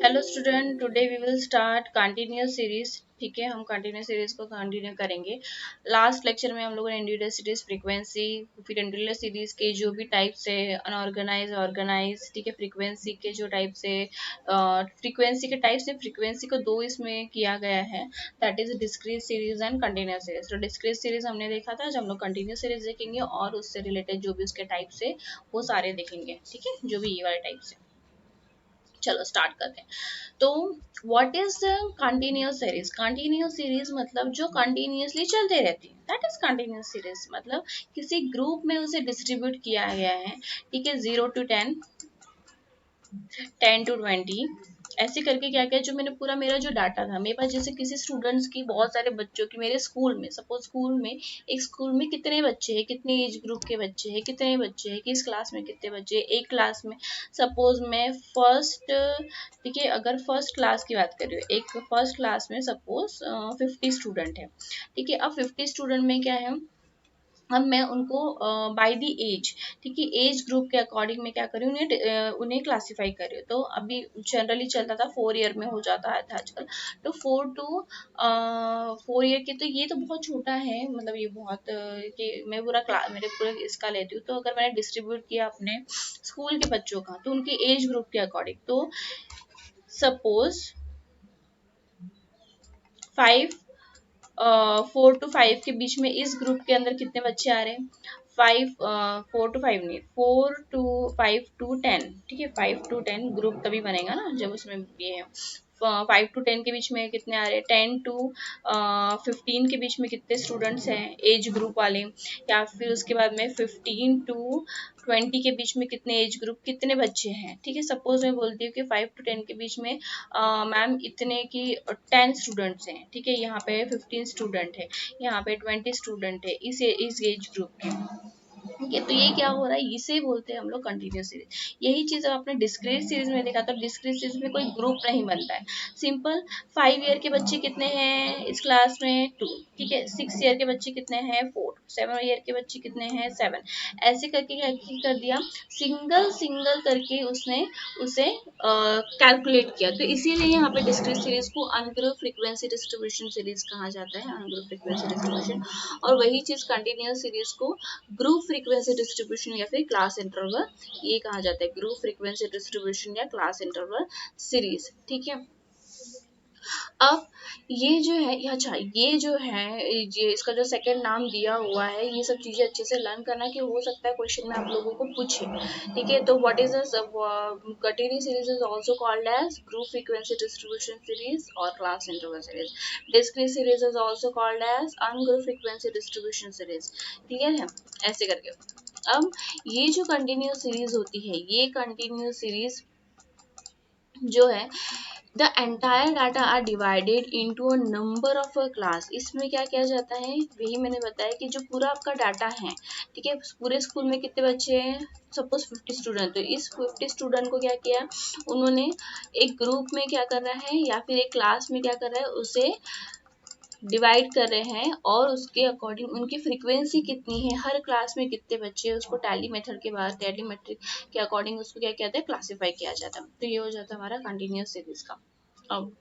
Hello student, today we will start continuous series. ठीक है, हम कंटिन्यूअस सीरीज को कंटिन्यू करेंगे। लास्ट लेक्चर में हम लोगों ने इंडिविजुअल सीरीज फ्रीक्वेंसी, फिर इंडिविजुअल सीरीज के जो भी टाइप्स है, अनऑर्गेनाइज, ऑर्गेनाइज, ठीक है, फ्रीक्वेंसी के जो टाइप्स है, फ्रीक्वेंसी के टाइप्स है, फ्रीक्वेंसी को दो इसमें किया गया है, that is discrete series and continuous series. तो डिस्क्रीट सीरीज हमने देखा था, जब हम लोग कंटिन्यूअस सीरीज देखेंगे और उससे रिलेटेड जो भी उसके टाइप्स है वो सारे देखेंगे। ठीक है, जो भी ये वाले टाइप्स है। चलो स्टार्ट करते हैं। तो what is continuous series? Continuous series मतलब जो कंटिन्यूअसली चलते रहती है, दैट इज कंटिन्यूअस सीरीज। मतलब किसी ग्रुप में उसे डिस्ट्रीब्यूट किया गया है, ठीक है, 0 to 10, 10 to 20, ऐसे करके क्या क्या जो मैंने पूरा मेरा जो डाटा था मेरे पास, जैसे किसी स्टूडेंट्स की, बहुत सारे बच्चों की मेरे स्कूल में, सपोज स्कूल में, एक स्कूल में कितने बच्चे हैं, कितने एज ग्रुप के बच्चे हैं, कितने बच्चे हैं, किस क्लास में कितने बच्चे हैं, एक क्लास में सपोज मैं फर्स्ट, ठीक है, अगर फर्स्ट क्लास की बात कर रही हूँ, एक फर्स्ट क्लास में सपोज 50 स्टूडेंट है। ठीक है, अब 50 स्टूडेंट में क्या है, अब मैं उनको बाय द एज, ठीक है, एज ग्रुप के अकॉर्डिंग मैं क्या कर रही हूँ, उन्हें क्लासीफाई कर रही हूँ। तो अभी जनरली चलता था 4 ईयर में हो जाता है था आजकल। तो 4 to 4 ईयर के, तो ये तो बहुत छोटा है, मतलब ये बहुत कि मैं पूरा क्लास मेरे पूरे इसका लेती हूँ। तो अगर मैंने डिस्ट्रीब्यूट किया अपने स्कूल के बच्चों का, तो उनके एज ग्रुप के अकॉर्डिंग, तो सपोज 5, 4 to 5 के बीच में इस ग्रुप के अंदर कितने बच्चे आ रहे हैं, 4 to 5 नहीं, 4 to 5 to 10, ठीक है, 5 to 10 ग्रुप तभी बनेगा ना जब उसमें ये है। 5 to 10 के बीच में कितने आ रहे हैं, 10 to 15 के बीच में कितने स्टूडेंट्स हैं एज ग्रुप वाले, या फिर उसके बाद में 15 to 20 के बीच में कितने एज ग्रुप, कितने बच्चे हैं। ठीक है, सपोज मैं बोलती हूँ कि 5 to 10 के बीच में मैम इतने की 10 स्टूडेंट्स हैं, ठीक है, यहाँ पे 15 स्टूडेंट है, यहाँ पे 20 स्टूडेंट है, इस एज ग्रुप के। ठीक है, तो ये क्या हो रहा है, इसे बोलते हैं हम लोग कंटिन्यूस सीरीज। यही चीज आपने डिस्क्रीट सीरीज में देखा था। डिस्क्रीट सीरीज में कोई ग्रुप नहीं बनता है, सिंपल। 5 ईयर के बच्चे कितने हैं इस क्लास में, 2, ठीक है, 6 ईयर के बच्चे कितने हैं, 4, 7 ईयर के बच्चे कितने हैं, 7, ऐसे करके क्या कर दिया, सिंगल सिंगल करके उसने उसे कैलकुलेट किया। तो इसीलिए यहाँ पे डिस्क्रीट सीरीज को अनग्रुप फ्रीक्वेंसी डिस्ट्रीब्यूशन सीरीज कहा जाता है, अनग्रुप फ्रीक्वेंसी डिस्ट्रीब्यूशन। और वही चीज कंटिन्यूस सीरीज को ग्रुप फ्रीक्वेंसी डिस्ट्रीब्यूशन या फिर क्लास इंटरवल, ये कहा जाता है, ग्रुप फ्रीक्वेंसी डिस्ट्रीब्यूशन या क्लास इंटरवल सीरीज। ठीक है, अब ये जो है, अच्छा ये जो है, ये इसका जो सेकंड नाम दिया हुआ है, ये सब चीजें अच्छे से लर्न करना, कि हो सकता है क्वेश्चन में आप लोगों को पूछे। ठीक है, तो what is continuous series is also called as group frequency distribution series और class interval series. Discrete series is also called as ungroup frequency distribution series. Clear है, ऐसे करके। अब ये जो कंटिन्यूअस सीरीज होती है, ये कंटिन्यूअस सीरीज जो है, the entire data are divided into a number of a class. इसमें क्या किया जाता है, वही मैंने बताया कि जो पूरा आपका डाटा है, ठीक है, पूरे स्कूल में कितने बच्चे हैं, सपोज 50 स्टूडेंट, तो इस 50 स्टूडेंट को क्या किया उन्होंने, एक ग्रुप में क्या कर रहा है या फिर एक क्लास में क्या कर रहा है, उसे डिवाइड कर रहे हैं, और उसके अकॉर्डिंग उनकी फ्रीक्वेंसी कितनी है, हर क्लास में कितने बच्चे हैं, उसको टैली मेथड के बाद, टैली मेट्रिक के अकॉर्डिंग उसको क्या कहते हैं, क्लासीफाई किया जाता है। तो ये हो जाता है हमारा कंटिन्यूअस सीरीज का। अब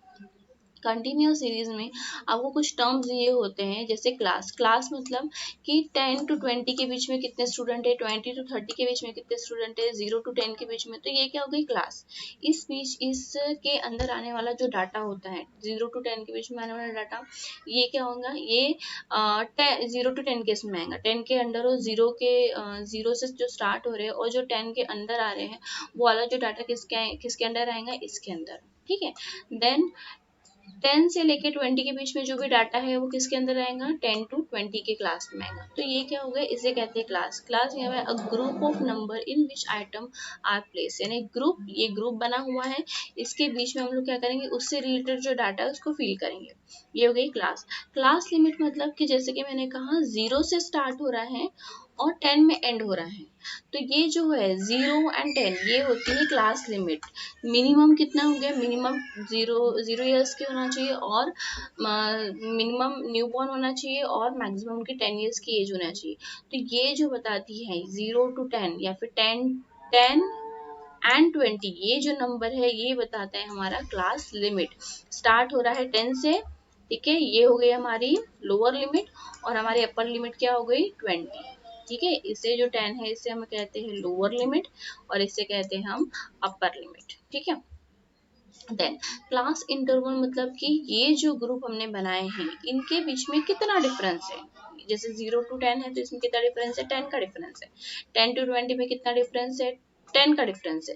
कंटिन्यूअस सीरीज में आपको कुछ टर्म्स ये होते हैं, जैसे क्लास। क्लास मतलब कि 10 to 20 के बीच में कितने स्टूडेंट है, 20 to 30 के बीच में कितने स्टूडेंट है, 0 to 10 के बीच में, तो ये क्या हो गई क्लास। इस बीच इसके अंदर आने वाला जो डाटा होता है, 0 to 10 के बीच में आने वाला डाटा, ये क्या होगा, ये 0 to 10 केस में आएगा। 10 के अंडर और 0 से जो स्टार्ट हो रहे हैं और जो 10 के अंदर आ रहे हैं, वो वाला जो डाटा किसके अंदर आएगा, इसके अंदर। ठीक है, देन 10 से लेके 20 के बीच में जो भी डाटा है वो किसके अंदर आएगा, 10 to 20 के क्लास में आएगा। तो ये क्या हो गया, इसे कहते हैं क्लास। क्लास क्या है, a group of number in which item are place, यानी ग्रुप, ये ग्रुप बना हुआ है, इसके बीच में हम लोग क्या करेंगे, उससे रिलेटेड जो डाटा है उसको फिल करेंगे। ये हो गई क्लास। क्लास लिमिट मतलब कि जैसे कि मैंने कहा 0 से स्टार्ट हो रहा है और 10 में एंड हो रहा है, तो ये जो है 0 and 10, ये होती है क्लास लिमिट। मिनिमम कितना हो गया, मिनिमम 0 ईयर्स की होना चाहिए, और मिनिमम न्यूबॉर्न होना चाहिए, और मैक्सिमम उनकी 10 ईयर्स की एज होना चाहिए। तो ये जो बताती है 0 to 10 या फिर 10 एंड 20, ये जो नंबर है ये बताता है हमारा क्लास लिमिट। स्टार्ट हो रहा है 10 से, ठीक है, ये हो गई हमारी लोअर लिमिट, और हमारी अपर लिमिट क्या हो गई 20, ठीक है। इसे जो 10 है इसे हम कहते हैं लोअर लिमिट, और इसे कहते हैं हम अपर लिमिट, ठीक है। देन क्लास इंटरवल मतलब कि ये जो ग्रुप हमने बनाए हैं इनके बीच में कितना डिफरेंस है। जैसे 0 to 10 है तो इसमें कितना डिफरेंस है, 10 का डिफरेंस है। 10 to 20 में कितना डिफरेंस है, 10 का डिफरेंस है।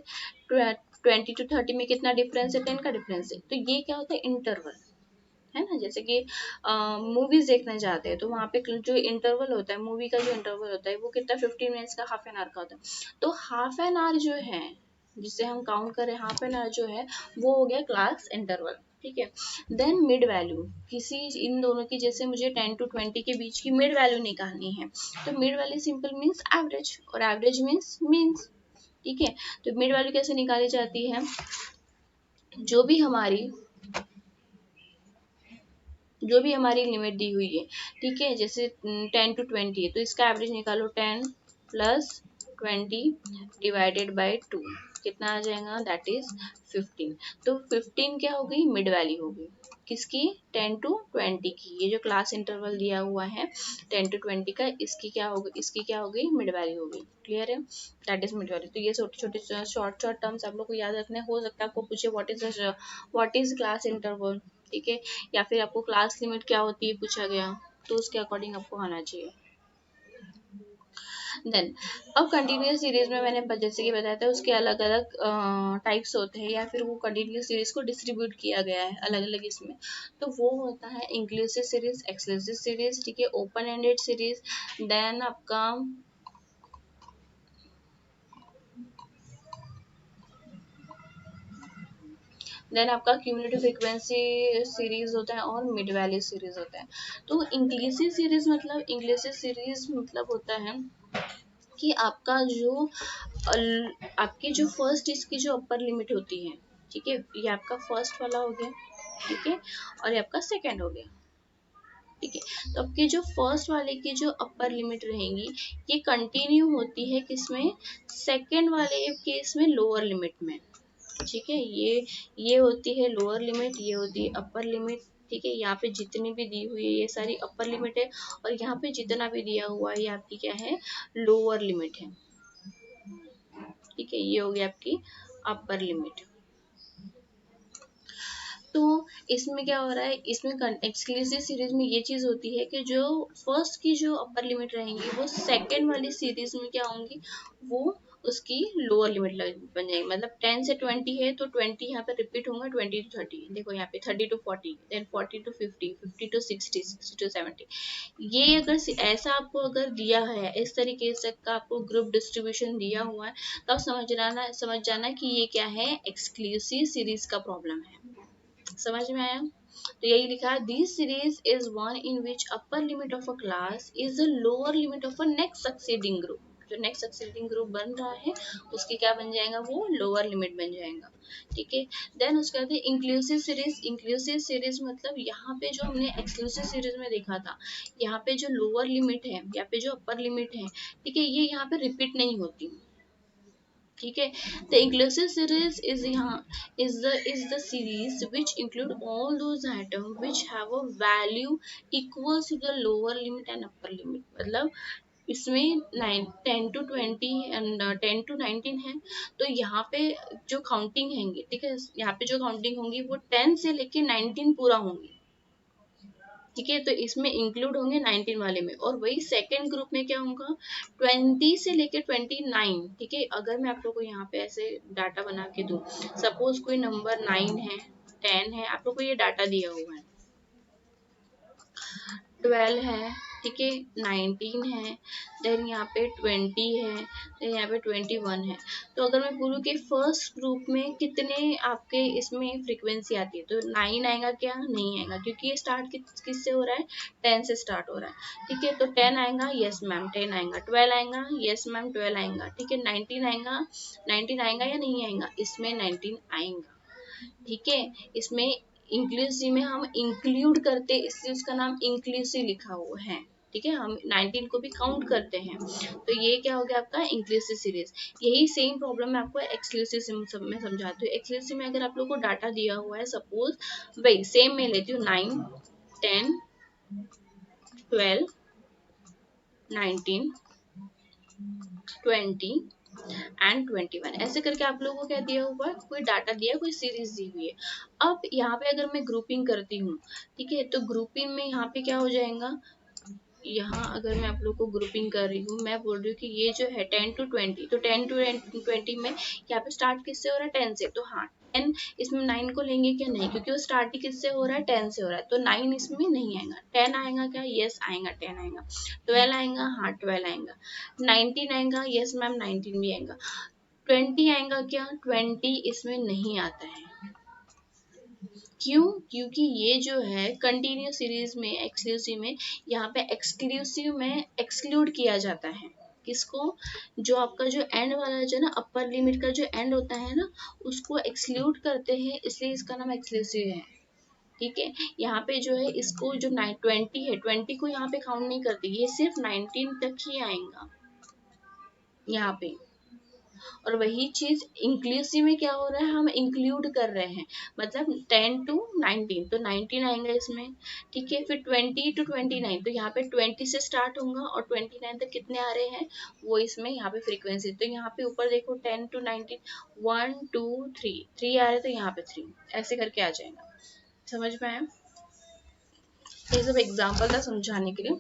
20 to 30 में कितना डिफरेंस है, 10 का डिफरेंस है। तो ये क्या होता है, इंटरवल है ना। जैसे कि मूवीज देखने जाते हैं तो वहाँ पे जो इंटरवल होता है, मूवी का जो इंटरवल होता है वो कितना 15 मिनट्स का, हाफ एन आवर का होता है। तो हाफ एन आवर जो है जिसे हम काउंट करें, हाफ एन आवर जो है वो हो गया क्लास इंटरवल, ठीक है। देन मिड वैल्यू, किसी इन दोनों की, जैसे मुझे 10 to 20 के बीच की मिड वैल्यू निकालनी है, तो mid value simple means average, और एवरेज मीन्स, ठीक है। तो मिड वैल्यू कैसे निकाली जाती है, जो भी हमारी लिमिट दी हुई है, ठीक है। जैसे 10 to 20 है तो इसका एवरेज निकालो, 10 प्लस 20 डिवाइडेड बाय 2, कितना आ जाएगा, दैट इज 15। तो 15 क्या हो गई, मिड वैल्यू हो गई किसकी, 10 to 20 की। ये जो क्लास इंटरवल दिया हुआ है 10 to 20 का, इसकी क्या होगी, मिड वैल्यू हो गई। क्लियर है, दैट इज मिड वैल्यू। तो ये छोटे छोटे शॉर्ट टर्म्स आप लोग को याद रखने, हो सकता है आपको पूछे व्हाट इज क्लास इंटरवल, ठीक है, या फिर आपको क्लास लिमिट क्या होती है पूछा गया, तो उसके अकॉर्डिंग आपको आना चाहिए। देन अब कंटिन्यूस सीरीज में मैंने जैसे कि बताया था उसके अलग अलग टाइप्स होते हैं, या फिर वो कंटिन्यूस सीरीज को डिस्ट्रीब्यूट किया गया है अलग अलग इसमें। तो वो होता है इंक्लूसिव सीरीज, एक्सक्लूसिव सीरीज, ठीक है, ओपन एंडेड सीरीज, देन आपका क्यूमुलेटिव फ्रीक्वेंसी सीरीज होता है, और मिड वैल्यू सीरीज होता है। तो इंक्लूसिव सीरीज मतलब होता है कि आपका जो आपकी जो फर्स्ट इसकी जो अपर लिमिट होती है, ठीक है, ये आपका फर्स्ट वाला हो गया, ठीक है, और ये आपका सेकंड हो गया, ठीक है। तो आपके जो फर्स्ट वाले की जो अपर लिमिट रहेंगी ये कंटिन्यू होती है किसमें, सेकंड वाले केस में लोअर लिमिट में, ठीक है। ये होती है लोअर लिमिट, ये होती है अपर लिमिट, ठीक है। यहाँ पे जितनी भी दी हुई है ये सारी अपर लिमिट है, और यहाँ पे जितना भी दिया हुआ है ये आपकी क्या है, लोअर लिमिट है, ठीक है। ये हो गई आपकी अपर लिमिट। तो इसमें क्या हो रहा है, इसमें एक्सक्लूसिव सीरीज में ये चीज होती है कि जो फर्स्ट की जो अपर लिमिट रहेंगी वो सेकंड वाली सीरीज में क्या होंगी, वो उसकी लोअर लिमिट बन जाएगी। मतलब 10 से 20 है तो 20 यहाँ पे रिपीट होगा, 20 to 30 देखो यहाँ पे, 30 to 40, then 40 to 50, 50 to 60, 60 to 70। ये अगर ऐसा आपको अगर दिया है, इस तरीके से का आपको ग्रुप डिस्ट्रीब्यूशन दिया हुआ है, तब समझ जाना कि ये क्या है, एक्सक्लूसिव सीरीज का प्रॉब्लम है। समझ में आया, तो यही लिखा है, this series is one in which upper limit of a class is the lower limit of a next succeeding group. जो नेक्स्ट सक्सीडिंग ग्रुप बन रहा है उसकी क्या बन जाएगा, वो लोअर लिमिट बन जाएगा, ठीक है। देन उसके बाद इंक्लूसिव सीरीज मतलब यहाँ पे जो हमने एक्सक्लूसिव सीरीज में देखा था, यहाँ पे जो लोअर लिमिट है, यहाँ पे जो अपर लिमिट है, ठीक है, ये यहाँ पे रिपीट नहीं होती, ठीक है। The inclusive series is the series which include all those items which have a value equals to the lower limit and upper limit। मतलब इसमें 10 to 20 एंड 10 to 19 है, तो यहाँ पे जो काउंटिंग हैंगी, ठीक है, यहाँ पे जो काउंटिंग होंगी वो 10 से लेके 19 पूरा होंगी, ठीक है। तो इसमें इंक्लूड होंगे 19 वाले में, और वही सेकंड ग्रुप में क्या होगा, 20 से लेके 29, ठीक है। अगर मैं आप लोग को यहाँ पे ऐसे डाटा बना के दूं, सपोज कोई नंबर 9 है, 10 है, आप लोग को ये डाटा दिया हुआ है, 12 है, ठीक है, 19 है, देन यहाँ पे 20 है, देन यहाँ पे 21 है। तो अगर मैं बोलूँ कि फर्स्ट ग्रुप में कितने आपके इसमें फ्रीक्वेंसी आती है, तो 9 आएगा क्या, नहीं आएगा, क्योंकि ये स्टार्ट किससे हो रहा है, 10 से स्टार्ट हो रहा है, ठीक है। तो 10 आएगा, यस मैम 10 आएगा, 12 आएगा, यस मैम 12 आएगा, ठीक है। 19 आएगा, 19 आएगा या नहीं आएगा, इसमें 19 आएगा, ठीक है। इसमें इंक्लूसिव में हम इंक्लूड करते, इसलिए उसका नाम इंक्लूसिव लिखा हुआ है, ठीक है, हम 19 को भी काउंट करते हैं। तो ये क्या हो गया आपका इंक्लूसिव सीरीज। यही सेम प्रॉब्लम मैं आपको एक्सक्लूसिव में समझाती हूँ। एक्सक्लूसिव में अगर आप लोग को डाटा दिया हुआ है, सपोज वही सेम मैं लेती हूँ 9, 10, 12, 19, 20 एंड 21, ऐसे करके आप लोगों को क्या दिया हुआ है, कोई डाटा दिया है, कोई सीरीज दी हुई है। अब यहाँ पे अगर मैं ग्रुपिंग करती हूँ, ठीक है, तो ग्रुपिंग में यहाँ पे क्या हो जाएगा, यहाँ अगर मैं आप लोग को ग्रुपिंग कर रही हूँ, मैं बोल रही हूँ कि ये जो है 10 to 20, तो 10 to 20 में यहाँ पे स्टार्ट किससे हो रहा है, 10 से। तो हाँ 10 इसमें 9 को लेंगे क्या, नहीं, क्योंकि वो स्टार्ट ही किससे हो रहा है, 10 से हो रहा है, तो 9 इसमें नहीं आएगा। 10 आएगा क्या, यस आएगा, 10 आएगा। 12 आएगा, हाँ 12 आएगा। 19 आएगा, यस मैम 19 भी आएगा। 20 आएगा क्या, 20 इसमें नहीं आता है। क्यों, क्योंकि ये जो है कंटिन्यू सीरीज में, एक्सक्लूसिव में, यहाँ पे एक्सक्लूसिव में एक्सक्लूड किया जाता है। किसको, जो आपका जो एंड वाला जो ना अपर लिमिट का जो एंड होता है ना, उसको एक्सक्लूड करते हैं, इसलिए इसका नाम एक्सक्लूसिव है। ठीक है, यहाँ पे जो है इसको जो 20 है, 20 को यहाँ पे काउंट नहीं करते, ये सिर्फ 19 तक ही आएगा यहाँ पे। और वही चीज इंक्लूसिव में क्या हो रहा है, हम इंक्लूड कर रहे हैं, मतलब 10 to 19, तो 19 आएंगे इसमें। ठीक है, फिर 20 to 29, तो यहाँ पे 20 से स्टार्ट होगा और 29 तक कितने आ रहे हैं, वो इसमें यहाँ पे फ्रीक्वेंसी। तो यहाँ पे ऊपर देखो 10 to 19, 1 2 3 आ रहे, तो यहाँ पे 3 ऐसे करके आ जाएगा। समझ में आया, ये सब एग्जाम्पल था समझाने के लिए।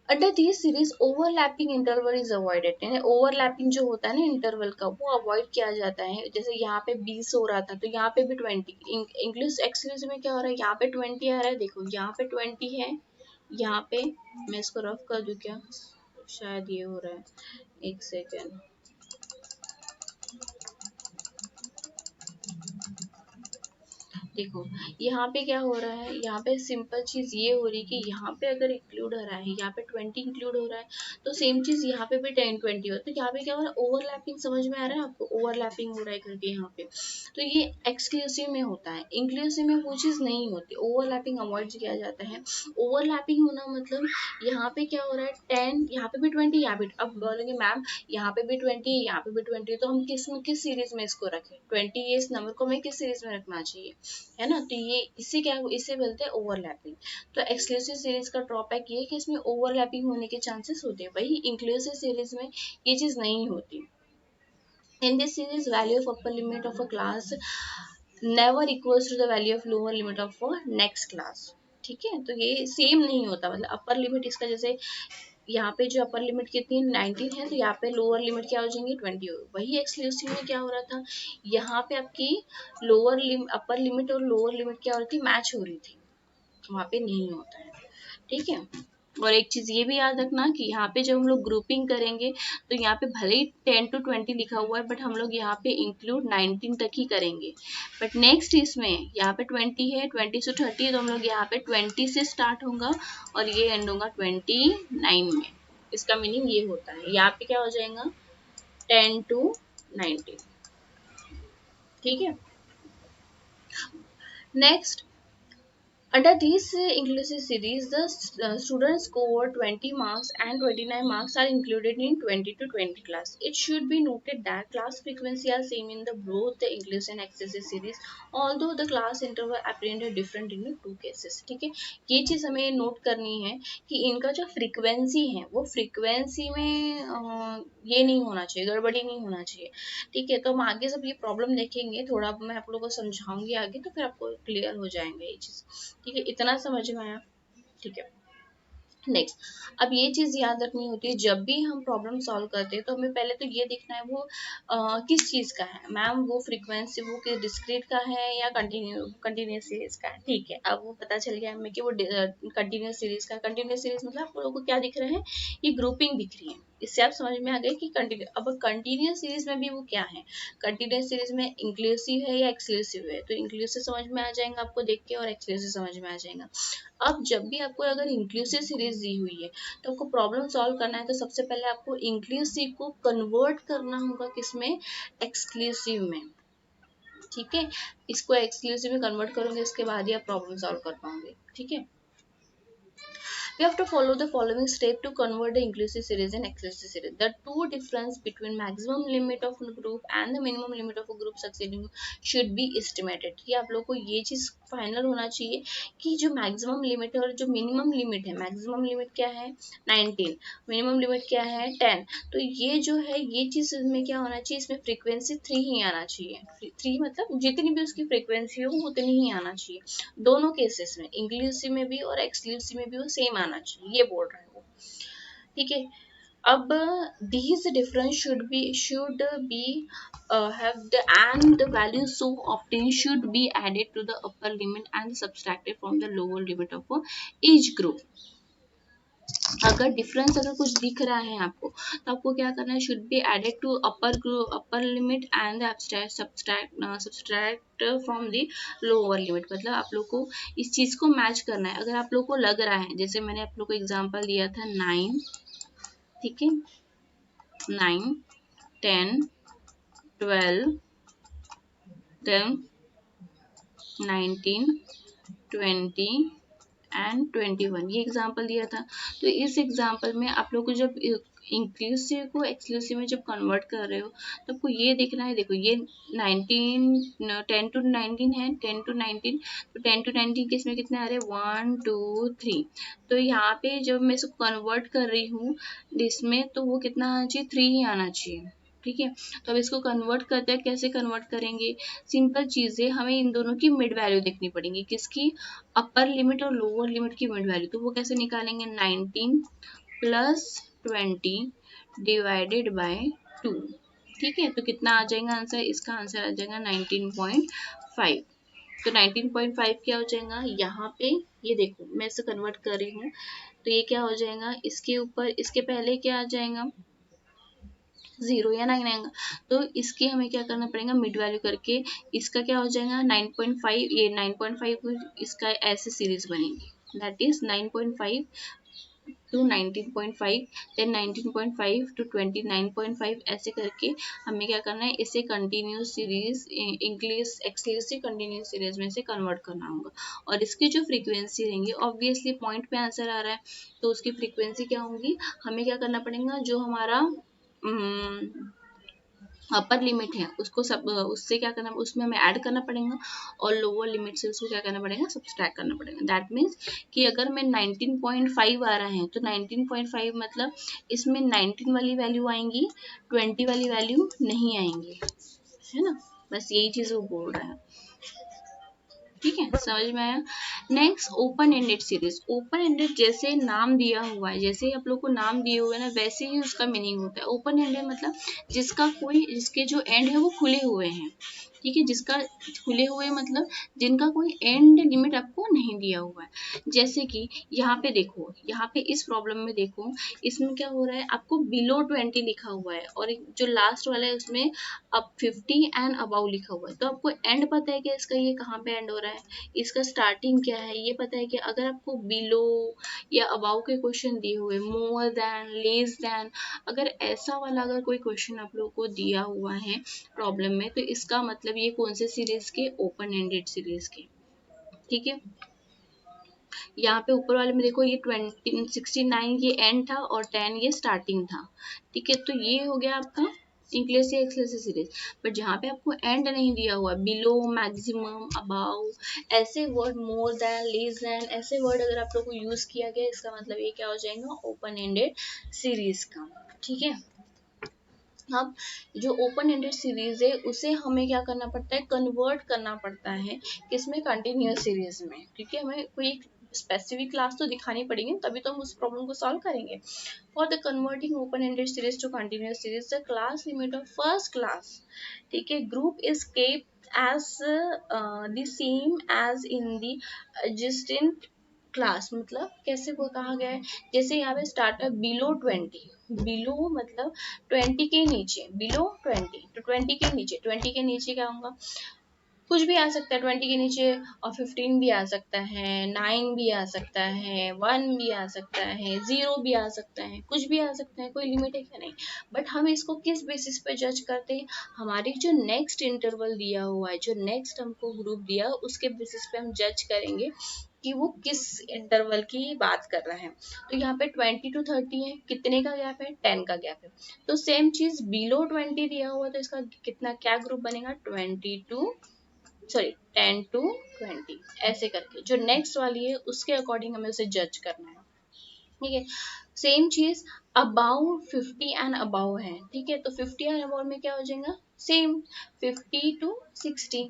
Under this series overlapping interval is avoided, यानी ओवरलैपिंग जो होता है ना इंटरवल का, वो अवॉइड किया जाता है। जैसे यहाँ पे 20 हो रहा था, तो यहाँ पे भी 20। इंग्लिश एक्सक्लूसिव में क्या हो रहा है, यहाँ पे 20 आ रहा है, देखो यहाँ पे 20 है, यहाँ पे मैं इसको रफ कर दूं क्या, शायद ये हो रहा है, एक सेकेंड। देखो यहाँ पे क्या हो रहा है, यहाँ पे सिंपल चीज ये हो रही है कि यहाँ पे अगर इंक्लूड हो रहा है, यहाँ पे 20 इंक्लूड हो रहा है, तो सेम चीज यहाँ पे भी 10 20 हो, तो यहाँ पे क्या हो रहा है, ओवरलैपिंग। समझ में आ रहा है आपको, ओवरलैपिंग हो रहा है करके यहाँ पे। तो ये एक्सक्लूसिव में होता है, इंक्लूसिव में वो चीज नहीं होती, ओवरलैपिंग अवॉइड किया जाता है। ओवरलैपिंग होना मतलब यहाँ पे क्या हो रहा है, 10 यहाँ पे भी 20, यहाँ पे, अब बोलेंगे मैम यहाँ पे भी 20, यहाँ पे भी 20, तो हम किस सीरीज में इसको रखें, 20 इस नंबर को हमें किस सीरीज में रखना चाहिए, है ना। तो ये इससे क्या, इसे बोलते हैं ओवरलैपिंग। तो एक्सक्लूसिव सीरीज का ड्रॉबैक ये है कि इसमें ओवरलैपिंग होने के चांसेस होते हैं, वही इंक्लूसिव सीरीज में ये चीज नहीं होती। In this series, value of upper limit of a class never equals to the value of lower limit of a next class। ठीक है, तो ये सेम नहीं होता, मतलब अपर लिमिट इसका जैसे यहाँ पे जो अपर लिमिट कितनी 19 है, तो यहाँ पे लोअर लिमिट क्या हो जाएंगी 20 हो। वही एक्सक्लूसिव में क्या हो रहा था, यहाँ पे आपकी अपर लिमिट और लोअर लिमिट क्या हो रही थी, मैच हो रही थी, वहाँ पे नहीं होता है। ठीक है, और एक चीज ये भी याद रखना कि यहाँ पे जब हम लोग ग्रुपिंग करेंगे, तो यहाँ पे भले ही 10 to 20 लिखा हुआ है, बट हम लोग यहाँ पे इंक्लूड 19 तक ही करेंगे। बट नेक्स्ट इसमें यहाँ पे 20 है, 20 से 30 है, तो हम लोग यहाँ पे 20 से स्टार्ट होगा और ये एंड होगा 29 में। इसका मीनिंग ये होता है, यहाँ पे क्या हो जाएगा 10 to 19। ठीक है, next, under this inclusive series, the students score 20 marks and 29 marks are included in 20 to 20 class. It should be noted that class frequency are same in the both the inclusive and excessive series, although the class interval appeared different in the two cases. ठीक है, ये चीज हमें note करनी है कि इनका जो फ्रीक्वेंसी है, वो फ्रीक्वेंसी में ये नहीं होना चाहिए, गड़बड़ी नहीं होना चाहिए। ठीक है, तो हम आगे जब ये प्रॉब्लम देखेंगे, थोड़ा मैं आप लोगों को समझाऊंगी आगे, तो फिर आपको क्लियर हो जाएंगे ये चीज। ठीक है, इतना समझ में आया। ठीक है, नेक्स्ट, अब ये चीज याद रखनी होती है, जब भी हम प्रॉब्लम सॉल्व करते हैं, तो हमें पहले तो ये देखना है वो किस चीज का है, मैम वो फ्रीक्वेंसी वो कि डिस्क्रीट का है या कंटिन्यूस सीरीज का है। ठीक है, अब वो पता चल गया हमें कि वो कंटिन्यूस सीरीज का। कंटिन्यूस सीरीज मतलब आप लोगों को क्या दिख रहा है, ये ग्रुपिंग दिख रही है, इससे आप समझ में आ गए कि कंटिन्यू। अब कंटिन्यूस सीरीज में भी वो क्या है, कंटिन्यूस सीरीज में इंक्लूसिव है या एक्सक्लूसिव है, तो इंक्लूसिव समझ में आ जाएगा आपको देख के, और एक्सक्लूसिव समझ में आ जाएगा। अब जब भी आपको अगर इंक्लूसिव सीरीज दी हुई है, तो आपको प्रॉब्लम सॉल्व करना है, तो सबसे पहले आपको इंक्लूसिव को कन्वर्ट करना होगा किसमें, एक्सक्लूसिव में। ठीक है, इसको एक्सक्लूसिव में कन्वर्ट करोगे, इसके बाद ही आप प्रॉब्लम सॉल्व कर पाओगे। ठीक है, We have to follow the following step to convert the inclusive series and exclusive series. The two difference between maximum limit of a group and the minimum limit of a group succeeding should be estimated. कि आप लोग को ये चीज final होना चाहिए कि जो मैक्सिमम लिमिट है और जो मिनिमम लिमिट है, मैक्सिमम लिमिट क्या है 19, मिनिमम लिमिट क्या है 10, तो ये जो है ये चीज इसमें क्या होना चाहिए, इसमें फ्रीक्वेंसी 3 ही आना चाहिए। 3 मतलब जितनी भी उसकी फ्रीक्वेंसी हो उतनी ही आना चाहिए, दोनों केसेस में, इंक्लूसिव में भी और एक्सक्लूसिव में भी वो सेम आना चाहिए, ये बोल रहा है वो। ठीक है, अब these difference should be have the and the value so obtained should be added to the upper limit and subtracted from the lower limit of each group. अगर डिफरेंस अगर कुछ दिख रहा है आपको तो आपको क्या करना है, should be added to upper limit and subtract from the lower limit. मतलब आप लोग को इस चीज को मैच करना है। अगर आप लोग को लग रहा है, जैसे मैंने आप लोग को एग्जांपल दिया था 9, ठीक है, 9, 10, 12, then 19, 20 एंड 21, ये एग्जाम्पल दिया था। तो इस एग्जाम्पल में आप लोग को जब इंक्लूसिव को एक्सक्लूसिव में जब कन्वर्ट कर रहे हो तो आपको ये देखना है, देखो ये 19 10 to 19 है, 10 to 19, तो 10 to 19 के इसमें कितने आ रहे हैं 1 2 3, तो यहाँ पे जब मैं इसको कन्वर्ट कर रही हूँ इसमें तो वो कितना आना चाहिए 3 ही आना चाहिए। ठीक है, तो अब इसको कन्वर्ट करते हैं, कैसे कन्वर्ट करेंगे, सिंपल चीज़ है, हमें इन दोनों की मिड वैल्यू देखनी पड़ेगी, किसकी, अपर लिमिट और लोअर लिमिट की मिड वैल्यू। तो वो कैसे निकालेंगे, 19 प्लस 20 डिवाइडेड बाय 2। ठीक है, तो कितना आ जाएगा आंसर, इसका आंसर आ जाएगा 19.5। तो 19.5 क्या हो जाएगा यहाँ पे, ये देखो मैं इसे कन्वर्ट कर रही हूँ, तो ये क्या हो जाएगा, इसके ऊपर इसके पहले क्या आ जाएगा 0 या 9 आएगा, तो इसकी हमें क्या करना पड़ेगा, मिड वैल्यू करके इसका क्या हो जाएगा 9.5, ये 9.5 इसका ऐसे सीरीज बनेगी, that is 9.5 to 19.5, then 19.5 to 29.5, ऐसे करके हमें क्या करना है, इसे continuous series inclusive exclusive continuous series में से कन्वर्ट करना होगा। और इसकी जो फ्रीक्वेंसी रहेंगी, ऑब्वियसली पॉइंट पे आंसर आ रहा है तो उसकी फ्रीक्वेंसी क्या होंगी, हमें क्या करना पड़ेगा, जो हमारा अपर लिमिट है उसको सब उससे क्या करना, उसमें हमें ऐड करना पड़ेगा और लोअर लिमिट से उसको क्या करना पड़ेगा, सब्सट्रैक्ट करना पड़ेगा। दैट मीन्स कि अगर मैं 19.5 आ रहा है तो 19.5 मतलब इसमें 19 वाली वैल्यू आएंगी, 20 वाली वैल्यू नहीं आएंगी, है ना, बस यही चीज़ वो बोल रहा है। ठीक है, समझ में आया। Next open ended series. Open ended जैसे नाम दिया हुआ है, जैसे आप लोग को नाम दिए हुए ना वैसे ही उसका मीनिंग होता है। ओपन एंडेड मतलब जिसके जो एंड है वो खुले हुए हैं। ठीक है, जिसका खुले हुए मतलब जिनका कोई एंड लिमिट आपको नहीं दिया हुआ है। जैसे कि यहाँ पे देखो, यहाँ पे इस प्रॉब्लम में देखो, इसमें क्या हो रहा है, आपको बिलो 20 लिखा हुआ है और जो लास्ट वाला है उसमें अब 50 एंड अबाउ लिखा हुआ है। तो आपको एंड पता है कि इसका ये कहाँ पे एंड हो रहा है, इसका स्टार्टिंग क्या है ये पता है कि अगर आपको बिलो या अबाउ के क्वेश्चन दिए हुए, मोर देन, लेस देन, अगर ऐसा वाला अगर कोई क्वेश्चन आप लोग को दिया हुआ है प्रॉब्लम में, तो इसका मतलब ये कौन से सीरीज के, ओपन एंडेड सीरीज के। ठीक है, यहाँ पे ऊपर वाले में देखो ये 69 ये एंड था और 10 ये स्टार्टिंग था। ठीक है, तो ये हो गया आपका इंक्लूसिव एक्सक्लूसिव सीरीज। बट जहाँ पे आपको एंड नहीं दिया हुआ, बिलो, मैक्सिमम, अबाउ, ऐसे word, more than, less than, ऐसे वर्ड अगर आप लोग को यूज किया गया, इसका मतलब ये क्या हो जाएगा, ओपन एंडेड सीरीज का। ठीक है, अब जो ओपन एंडेड सीरीज है उसे हमें क्या करना पड़ता है, कन्वर्ट करना पड़ता है किसमें, कंटिन्यूअस सीरीज में। क्योंकि हमें कोई स्पेसिफिक क्लास तो दिखानी पड़ेगी तभी तो हम उस प्रॉब्लम को सॉल्व करेंगे। For the converting open ended series to continuous series, the class limit of first class, ठीक है, group is kept as the same as in the adjacent class. मतलब कैसे वो कहा गया है, जैसे यहाँ पे स्टार्टर बिलो 20, बिलो मतलब 20 के नीचे, बिलो 20 तो 20 के नीचे, 20 के नीचे क्या होगा, कुछ भी आ सकता है 20 के नीचे, और 15 भी आ सकता है, 9 भी आ सकता है, 1 भी आ सकता है, 0 भी आ सकता है, कुछ भी आ सकता है, कोई लिमिट है क्या, नहीं। बट हम इसको किस बेसिस पे जज करते हैं, हमारी जो नेक्स्ट इंटरवल दिया हुआ है, जो नेक्स्ट हमको ग्रुप दिया उसके बेसिस पे हम जज करेंगे कि वो किस इंटरवल की बात कर रहा है। तो यहाँ पे 20 to 30 है, कितने का गैप है, 10 का गैप है। तो सेम चीज बिलो 20 दिया हुआ, तो इसका कितना क्या ग्रुप बनेगा, 10 to 20 ऐसे करके। जो नेक्स्ट वाली है उसके अकॉर्डिंग हमें उसे जज करना है, ठीक है। सेम चीज अबाउ 50 एंड अबाउ है, ठीक है। तो 50 एंड अबाउ में क्या हो जाएगा, सेम 50 to 60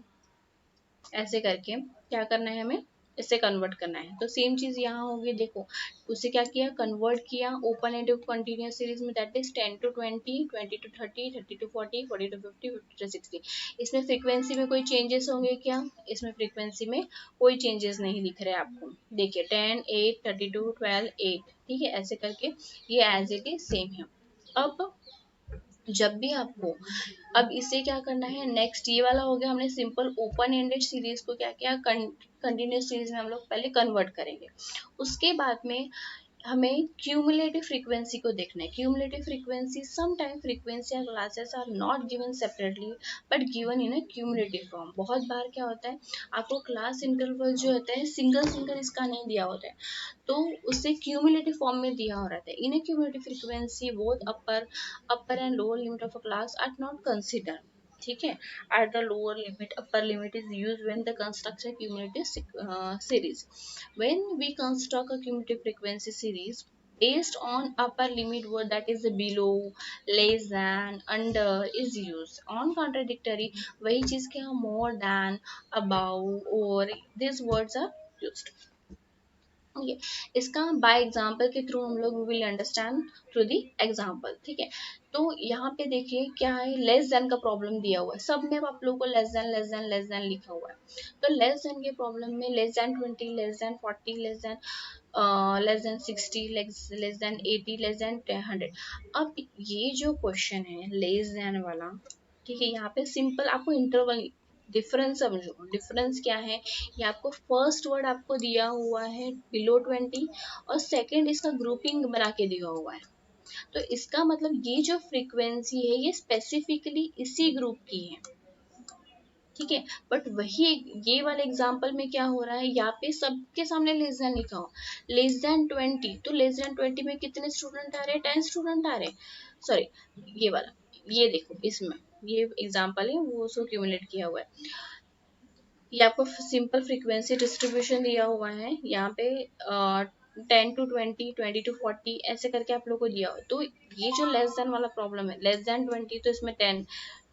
ऐसे करके क्या करना है, हमें इसे कन्वर्ट करना है। तो सेम चीज यहाँ होगी, देखो उसे क्या किया, कन्वर्ट किया ओपन एंड कंटिन्यूअस सीरीज में, that is 10 to 20, 20 to 30, 30 to 40, 40 to 50, 50 to 60। इसमें फ्रीक्वेंसी में कोई चेंजेस होंगे क्या, इसमें फ्रीक्वेंसी में कोई चेंजेस नहीं दिख रहे आपको। देखिए 10, 8, 32, 12, 8, ठीक है, ऐसे करके ये एज इट इज सेम है। अब जब भी आपको, अब इसे क्या करना है, नेक्स्ट ये वाला हो गया, हमने सिंपल ओपन एंडेड सीरीज को क्या किया, कंटिन्यूस सीरीज में हम लोग पहले कन्वर्ट करेंगे। उसके बाद में हमें क्यूमुलेटिव फ्रीक्वेंसी को देखना है। Cumulative frequency, some time frequency classes are not given separately but given in a cumulative form. बहुत बार क्या होता है, आपको क्लास इंटरवल जो होता है सिंगल सिंगल इसका नहीं दिया होता है, तो उसे क्यूमुलेटिव फॉर्म में दिया हो रहता है। In a cumulative frequency both upper and lower limit of a class are not consider, ठीक है। at the lower limit, upper limit is used when the construct a cumulative series. When we construct a cumulative frequency series based on upper limit word, that is below, less than, under is used. On contradictory वही चीज क्या, more than, above, or these words are used। Okay, इसका by example के through हम लोग will understand through the example, ठीक है। तो यहाँ पे देखिए क्या है, लेस देन का प्रॉब्लम दिया हुआ है, सब में आप लोगों को less than less than less than लिखा हुआ है। तो लेस देन के प्रॉब्लम में less than 20, less than 40, less than 60, less than 80, less than 100। अब ये जो क्वेश्चन है लेस देन वाला, ठीक है, यहाँ पे सिंपल आपको इंटरवल डिफरेंस समझो। डिफरेंस क्या है, ये आपको फर्स्ट वर्ड आपको दिया हुआ है बिलो 20 और सेकंड इसका ग्रुपिंग बना के दिया हुआ है। तो इसका मतलब ये जो फ्रीक्वेंसी है ये स्पेसिफिकली इसी ग्रुप की है, ठीक है। बट वही ये वाले एग्जांपल में क्या हो रहा है, यहाँ पे सबके सामने लेस देन लिखा हो, लेस देन 20, तो लेस देन 20 में कितने स्टूडेंट आ रहे हैं, 10 स्टूडेंट आ रहे हैं। सॉरी, ये वाला, ये देखो इसमें ये एग्जांपल है वो उसको क्यूमुलेट किया हुआ है। ये आपको सिंपल फ्रीक्वेंसी डिस्ट्रीब्यूशन दिया हुआ है, यहाँ पे 10 to 20, 20 to 40 ऐसे करके आप लोग को दिया हो। तो ये जो लेस देन वाला प्रॉब्लम है, लेस देन 20 तो इसमें 10,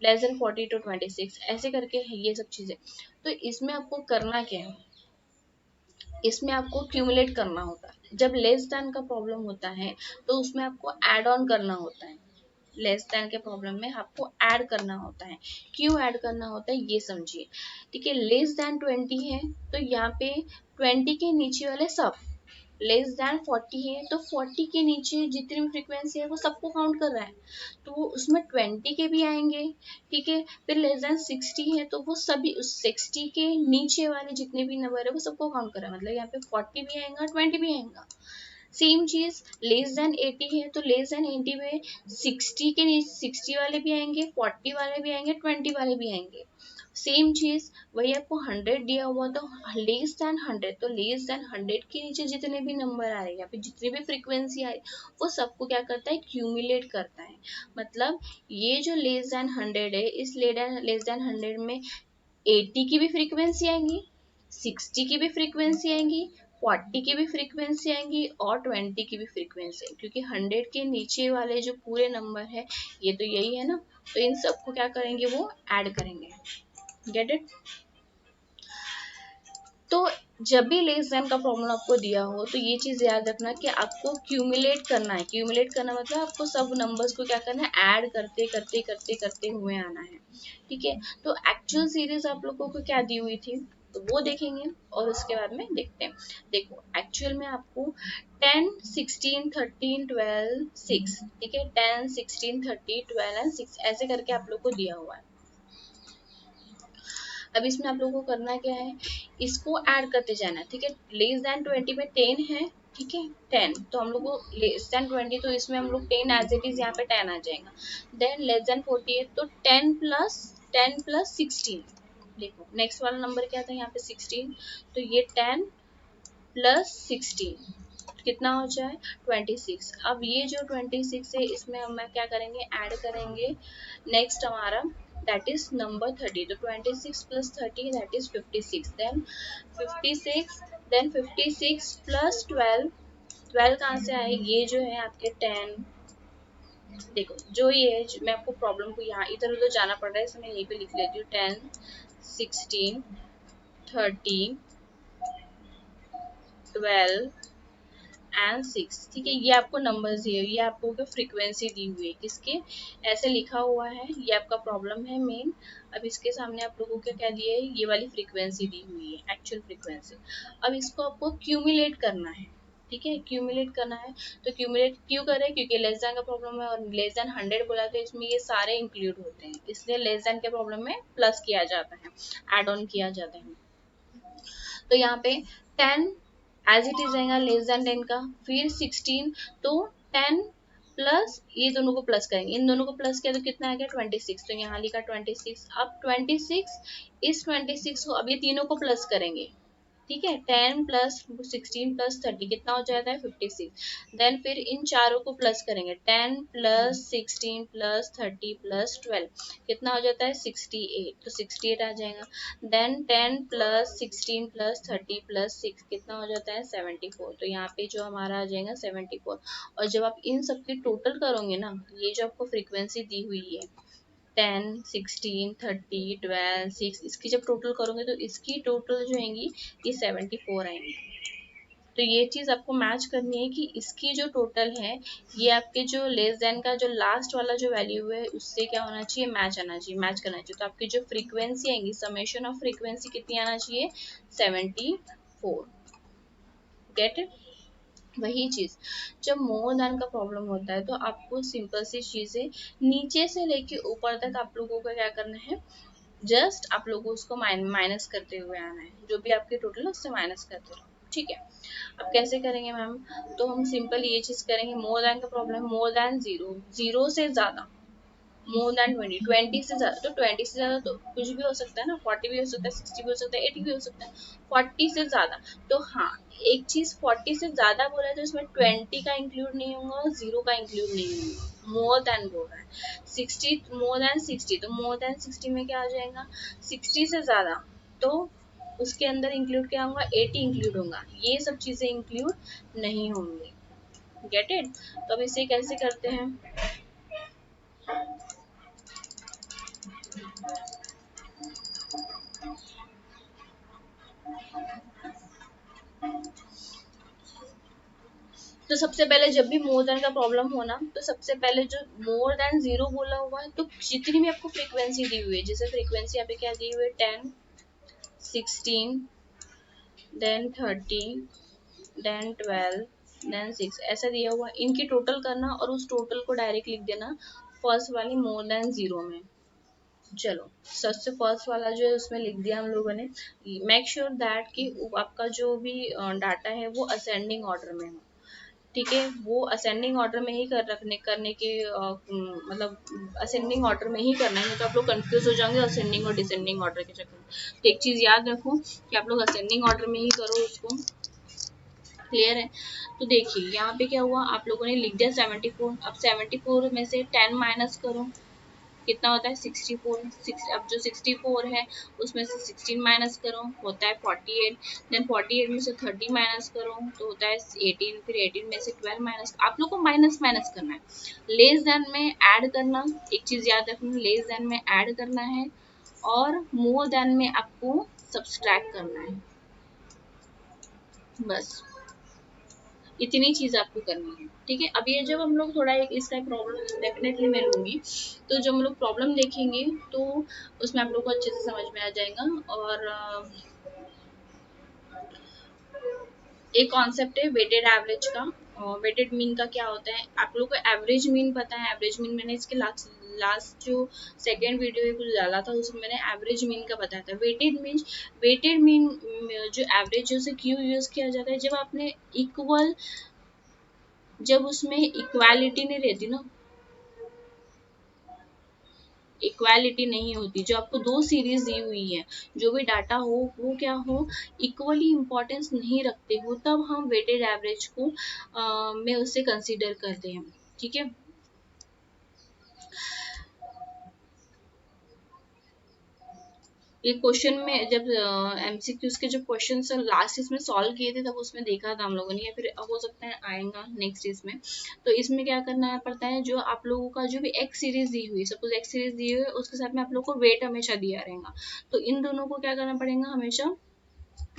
लेस देन 40 to 26 ऐसे करके है ये सब चीजें। तो इसमें आपको करना क्या है, इसमें आपको क्यूमुलेट करना होता है। जब लेस देन का प्रॉब्लम होता है तो उसमें आपको एड ऑन करना होता है। लेस देन के प्रॉब्लम में आपको ऐड करना होता है। क्यों ऐड करना होता है ये समझिए, ठीक है। लेस देन 20 है तो यहाँ पे 20 के नीचे वाले सब, लेस देन 40 है तो 40 के नीचे जितनी भी फ्रीक्वेंसी है वो सबको काउंट कर रहा है, तो वो उसमें 20 के भी आएंगे, ठीक है। फिर लेस देन 60 है तो वो सभी उस 60 के नीचे वाले जितने भी नंबर है वो सबको काउंट कर रहा है, मतलब यहाँ पे 40 भी आएगा 20 भी आएगा। सेम चीज लेस देन 80 है तो लेस देन 80 में 60 के नीचे 60 वाले भी आएंगे, 40 वाले भी आएंगे, 20 वाले भी आएंगे। सेम चीज वही आपको 100 दिया हुआ तो लेस देन 100, तो लेस देन 100 के नीचे जितने भी नंबर आ रहे हैं या फिर जितनी भी फ्रीक्वेंसी आ रही है वो सबको क्या करता है, क्यूमुलेट करता है। मतलब ये जो लेस देन 100 है, इस लेस देन 100 में 80 की भी फ्रीक्वेंसी आएंगी, 60 की भी फ्रीक्वेंसी आएंगी, 40 की भी फ्रीक्वेंसी आएंगी और 20 की भी फ्रीक्वेंसी आएंगी, क्योंकि 100 के नीचे वाले जो पूरे नंबर है ये तो यही है ना, तो इन सबको क्या करेंगे, वो ऐड करेंगे। Get it. तो जब भी लेस देन का फॉर्मूला आपको दिया हो तो ये चीज याद रखना कि आपको क्यूमुलेट करना है। क्यूमुलेट करना मतलब आपको सब नंबर्स को क्या करना है, ऐड करते करते करते करते हुए आना है, ठीक है। तो एक्चुअल सीरीज आप लोगों को क्या दी हुई थी तो वो देखेंगे और उसके बाद में देखते हैं। देखो एक्चुअल में आपको 10, 16, 13, 12, 6, ठीक है, 10, 16, 30, 12 एंड 6 ऐसे करके आप लोग को दिया हुआ है। अब इसमें आप लोगों को करना क्या है, इसको ऐड करते जाना, ठीक है। लेस देन 20 में 10 है, ठीक है, 10 तो हम लोग को लेस देन 20 तो इसमें हम लोग 10 एज इट इज यहाँ पे 10 आ जाएगा। देन लेस देन 40 है तो 10 प्लस 16, देखो नेक्स्ट वाला नंबर क्या था यहाँ पे 16, तो ये 10 प्लस 16 कितना हो जाए 26। अब ये जो 26 है इसमें हम क्या करेंगे, ऐड करेंगे नेक्स्ट हमारा दैट इज नंबर 30। तो 26 plus 30 that is 56। Then 56, then 56 plus 12, 12 कहाँ से आए, ये जो है आपके 10। देखो जो ये है मैं आपको प्रॉब्लम को यहाँ इधर उधर जाना पड़ रहा है, इसमें यहीं पे लिख लेती हूँ 10, 16, 30, 12 एंड 6। ठीक है, ये आपको नंबर्स दिए, ये आपको फ्रीक्वेंसी दी हुई है किसके, ऐसे लिखा हुआ है, ये आपका प्रॉब्लम है मेन। अब इसके सामने आप लोगों को क्या दिया है, ये वाली फ्रीक्वेंसी दी हुई है, एक्चुअल फ्रीक्वेंसी। अब इसको आपको क्यूमुलेट करना है। ठीक है, क्यूमुलेट करना है। तो क्यूमुलेट क्यों करें, क्योंकि लेस देन का प्रॉब्लम है और लेस देन 100 बोला तो इसमें ये सारे इंक्लूड होते हैं, इसलिए लेस देन के प्रॉब्लम में प्लस किया जाता है, एड ऑन किया जाता है। तो यहाँ पे 10 एज इट इज रहेगा लेस देन 10 का, फिर 16, तो 10 प्लस ये दोनों को प्लस करेंगे, इन दोनों को प्लस किया तो कितना आ गया 26। तो यहाँ लिखा 26। अब 26, इस 26 को अब ये तीनों को प्लस करेंगे। ठीक है, 10 प्लस 16 प्लस 30 कितना हो जाता है 56। देन फिर इन चारों को प्लस करेंगे, 10 प्लस 16 प्लस 30 प्लस 12 कितना हो जाता है 68। तो 68 आ जाएगा। देन 10 प्लस 16 प्लस 30 प्लस 6 कितना हो जाता है 74। तो यहाँ पे जो हमारा आ जाएगा 74। और जब आप इन सबकी टोटल करोगे ना, ये जो आपको फ्रीक्वेंसी दी हुई है 10, 16, 30, 12, 6, इसकी जब टोटल करोगे तो इसकी टोटल जो आएंगी ये 74 आएंगी। तो ये चीज आपको मैच करनी है कि इसकी जो टोटल है ये आपके जो लेस देन का जो लास्ट वाला जो वैल्यू है उससे क्या होना चाहिए, मैच आना चाहिए, मैच करना चाहिए। तो आपकी जो फ्रीक्वेंसी आएंगी, समेशन ऑफ फ्रीक्वेंसी कितनी आना चाहिए 74। Get it. वही चीज जब मोर देन का प्रॉब्लम होता है तो आपको सिंपल सी चीजें नीचे से लेके ऊपर तक आप लोगों को क्या करना है, जस्ट आप लोगों को उसको माइनस करते हुए आना है, जो भी आपके टोटल है उससे माइनस करते रहो। ठीक है, अब कैसे करेंगे मैम, तो हम सिंपल ये चीज करेंगे, मोर देन का problem, more than zero, zero से ज्यादा, मोर देन 20, 20 से ज्यादा, तो 20 से ज्यादा तो कुछ भी हो सकता है ना, 40 भी हो सकता है, 60 भी हो सकता है, 80 भी हो सकता है, 40 से ज्यादा। तो हाँ, एक चीज 40 से ज्यादा बोला है तो इसमें 20 का इंक्लूड नहीं होगा और जीरो का इंक्लूड नहीं होगा, मोर देन बोल रहा है। 60, मोर देन 60, तो मोर देन 60 में क्या आ जाएगा 60 से ज्यादा, तो उसके अंदर इंक्लूड क्या होगा 80 इंक्लूड होगा, ये सब चीजें इंक्लूड नहीं होंगी। Get it. तो अब इसे कैसे करते हैं, तो सबसे पहले जब भी मोर देन का प्रॉब्लम हो ना, तो सबसे पहले जो मोर देन जीरो बोला हुआ है, तो जितनी भी आपको फ्रीक्वेंसी दी हुई है, जैसे फ्रीक्वेंसी यहाँ पे क्या दी हुई है 10, 16, देन 30, देन 12, देन 6 ऐसा दिया हुआ, इनकी टोटल करना और उस टोटल को डायरेक्ट लिख देना फर्स्ट वाली मोर देन जीरो में। चलो सबसे फर्स्ट वाला जो है उसमें लिख दिया हम लोगों ने। मेक श्योर दैट कि आपका जो भी डाटा है वो असेंडिंग ऑर्डर में हो। ठीक है, वो असेंडिंग ऑर्डर में ही रखने करने के मतलब असेंडिंग ऑर्डर में ही करना है, तो आप लोग कंफ्यूज हो जाएंगे असेंडिंग और डिसेंडिंग ऑर्डर के चक्कर में। तो एक चीज याद रखो कि आप लोग असेंडिंग ऑर्डर में ही करो उसको। क्लियर है। तो देखिए यहाँ पे क्या हुआ, आप लोगों ने लिख दिया 74। अब 74 में से 10 माइनस करो, कितना होता है 64। अब जो 64 है उसमें से 16 माइनस करो, होता है 48। देन 48 में से 30 माइनस करो तो होता है 18। फिर 18 में से 12 माइनस, आप लोग को माइनस माइनस करना है। लेस देन में ऐड करना, एक चीज याद रखना, लेस देन में ऐड करना है और मोर देन में आपको सब्सट्रैक्ट करना है, बस इतनी चीज आपको करनी है। ठीक है, अब ये जब हम लोग थोड़ा एक इसका प्रॉब्लम डेफिनेटली मैं लूंगी, तो जब हम लोग प्रॉब्लम देखेंगे तो उसमें आप लोग को अच्छे से समझ में आ जाएगा। और एक कॉन्सेप्ट है वेटेड एवरेज का। वेटेड मीन का क्या होता है, आप लोग को एवरेज मीन पता है, एवरेज मीन मैंने इसके लास्ट जो सेकेंड वीडियो में कुछ डाला था उसमें मैंने एवरेज मीन का बताया था। वेटेड मीन जो एवरेज से क्यों यूज किया जाता है, जब आपने इक्वल, जब उसमें इक्वालिटी नहीं रहती ना, इक्वालिटी नहीं होती। जो आपको दो सीरीज दी हुई है, जो भी डाटा हो वो क्या हो, इक्वली इम्पोर्टेंस नहीं रखते हो, तब हम वेटेड एवरेज को में उससे कंसीडर करते हैं। ठीक है, ये क्वेश्चन में जब एमसीक्यूज के जो क्वेश्चन लास्ट इसमें सॉल्व किए थे तब उसमें देखा था हम लोगों ने, या फिर हो सकता है आएगा नेक्स्ट इसमें। तो इसमें क्या करना पड़ता है, जो आप लोगों का जो भी एक्स सीरीज दी हुई, सपोज एक्स सीरीज दी हुई है, उसके साथ में आप लोग को वेट हमेशा दिया रहेगा, तो इन दोनों को क्या करना पड़ेगा, हमेशा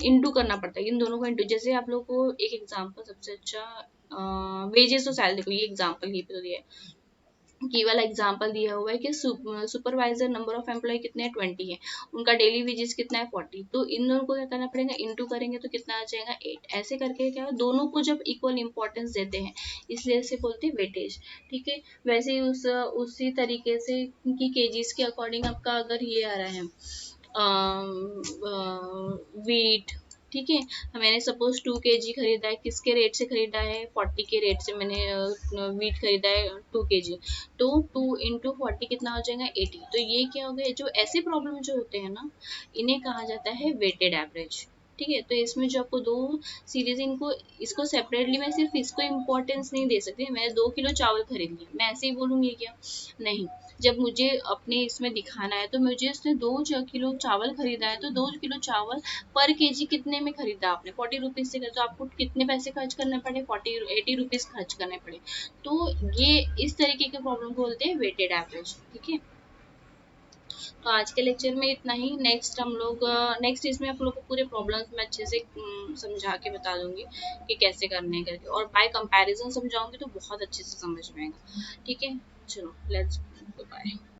इंटू करना पड़ता है, इन दोनों को इंटू। जैसे आप लोग को एक एग्जाम्पल सबसे अच्छा वेजेस तो सैलरी, देखो ये एग्जाम्पल ये पे तो दिया है की वाला एग्जाम्पल दिया हुआ है कि सुपरवाइजर नंबर ऑफ एम्प्लॉय कितने हैं, 20 है, उनका डेली वेजेस कितना है, 40। तो इन दोनों को क्या करना पड़ेगा, इनटू करेंगे तो कितना आ जाएगा, 8। ऐसे करके क्या है, दोनों को जब इक्वल इंपॉर्टेंस देते हैं, इसलिए इसे बोलते हैं वेटेज। ठीक है, वैसे ही उसी तरीके से कि केजीज के अकॉर्डिंग आपका अगर ये आ रहा है वीट, ठीक है, मैंने सपोज 2 kg खरीदा है, किसके रेट से खरीदा है, 40 के रेट से मैंने वीट खरीदा है 2 kg, तो 2 × 40 कितना हो जाएगा, 80। तो ये क्या हो गया, जो ऐसे प्रॉब्लम जो होते हैं ना, इन्हें कहा जाता है वेटेड एवरेज। ठीक है, तो इसमें जो आपको दो सीरीज, इनको इसको सेपरेटली मैं सिर्फ इसको इम्पोर्टेंस नहीं दे सकती, मैं 2 किलो चावल खरीद लिया, मैं ऐसे ही बोलूंगी क्या, नहीं। जब मुझे अपने इसमें दिखाना है, तो मुझे उसने 2 किलो चावल खरीदा है, तो 2 किलो चावल पर केजी कितने में खरीदा आपने, 40 रुपीज से, तो आपको कितने पैसे खर्च करने पड़े, 80 रुपीज खर्च करने पड़े। तो ये इस तरीके के प्रॉब्लम को बोलते हैं वेटेड एवरेज। ठीक है, तो आज के लेक्चर में इतना ही। नेक्स्ट हम लोग नेक्स्ट इसमें आप लोग को पूरे प्रॉब्लम्स में अच्छे से समझा के बता दूंगी कि कैसे करने हैं करके, और बाय कंपैरिजन समझाऊंगी तो बहुत अच्छे से समझ में आएगा। ठीक है, चलो लेट्स बाय।